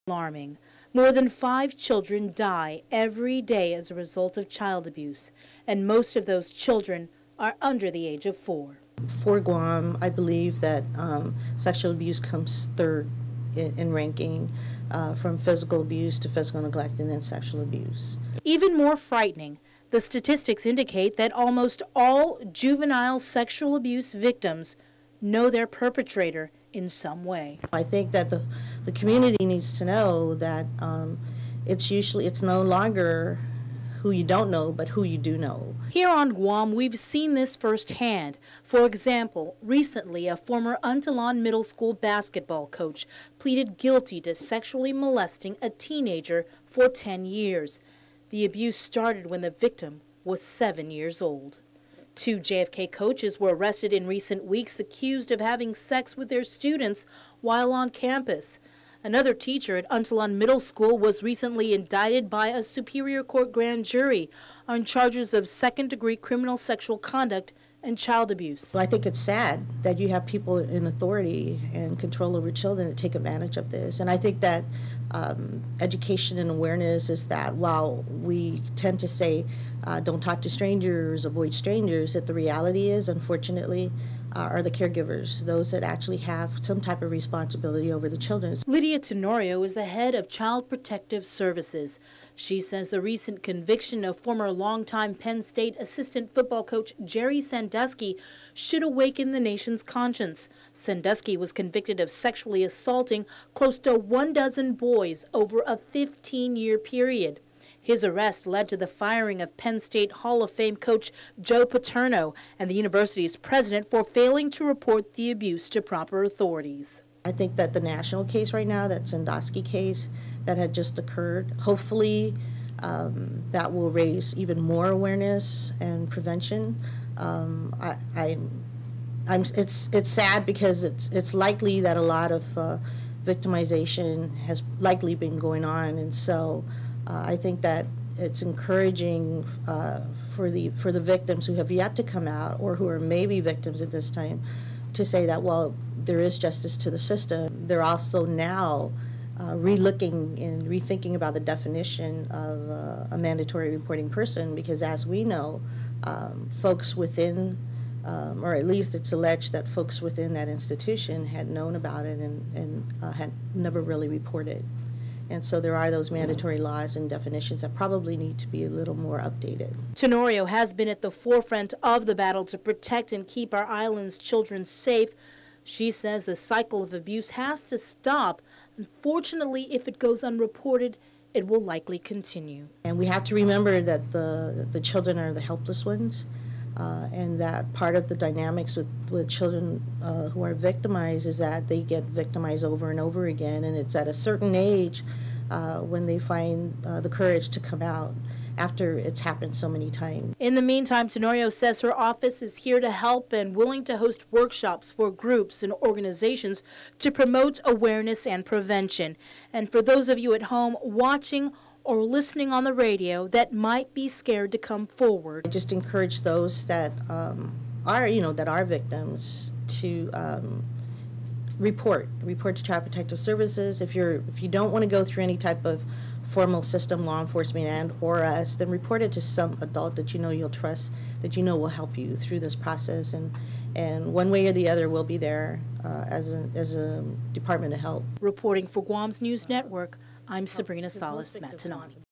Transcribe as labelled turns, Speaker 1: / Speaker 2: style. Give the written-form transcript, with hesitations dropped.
Speaker 1: Alarming. More than 5 children die every day as a result of child abuse, and most of those children are under the age of 4.
Speaker 2: For Guam, I believe that sexual abuse comes third in ranking, from physical abuse to physical neglect and then sexual abuse.
Speaker 1: Even more frightening, the statistics indicate that almost all juvenile sexual abuse victims know their perpetrator in some way.
Speaker 2: I think that the community needs to know that it's no longer who you don't know, but who you do know.
Speaker 1: Here on Guam, we've seen this firsthand. For example, recently a former Untalan Middle School basketball coach pleaded guilty to sexually molesting a teenager for 10 years. The abuse started when the victim was 7 years old. 2 JFK coaches were arrested in recent weeks accused of having sex with their students while on campus. Another teacher at Untalan Middle School was recently indicted by a Superior Court grand jury on charges of second-degree criminal sexual conduct and child abuse.
Speaker 2: So I think it's sad that you have people in authority and control over children that take advantage of this. And I think that education and awareness is that while we tend to say don't talk to strangers, avoid strangers, that the reality is, unfortunately, are the caregivers, those that actually have some type of responsibility over the children.
Speaker 1: Lydia Tenorio is the head of Child Protective Services. She says the recent conviction of former longtime Penn State assistant football coach Jerry Sandusky should awaken the nation's conscience. Sandusky was convicted of sexually assaulting close to 12 boys over a 15-year period. His arrest led to the firing of Penn State Hall of Fame coach Joe Paterno and the university's president for failing to report the abuse to proper authorities.
Speaker 2: I think that the national case right now, that Sandusky case that had just occurred, hopefully that will raise even more awareness and prevention. It's sad because it's likely that a lot of victimization has likely been going on, and so I think that it's encouraging for the victims who have yet to come out or who are maybe victims at this time to say that, well, there is justice to the system. They're also now relooking and rethinking about the definition of a mandatory reporting person, because as we know, folks within, or at least it's alleged that folks within that institution had known about it and had never really reported. And so there are those mandatory laws and definitions that probably need to be a little more updated.
Speaker 1: Tenorio has been at the forefront of the battle to protect and keep our island's children safe. She says the cycle of abuse has to stop. Unfortunately, if it goes unreported, it will likely continue.
Speaker 2: And we have to remember that the children are the helpless ones, and that part of the dynamics with children who are victimized is that they get victimized over and over again, and it's at a certain age when they find the courage to come out after it's happened so many times.
Speaker 1: In the meantime, Tenorio says her office is here to help and willing to host workshops for groups and organizations to promote awareness and prevention. And for those of you at home watching or listening on the radio that might be scared to come forward,
Speaker 2: I just encourage those that are victims to report to Child Protective Services. If you don't want to go through any type of formal system, law enforcement and or us, then report it to some adult that you know you'll trust, that you know will help you through this process, and one way or the other we'll be there as a department to help.
Speaker 1: Reporting for Guam's News Network, I'm Sabrina Salas Matanani.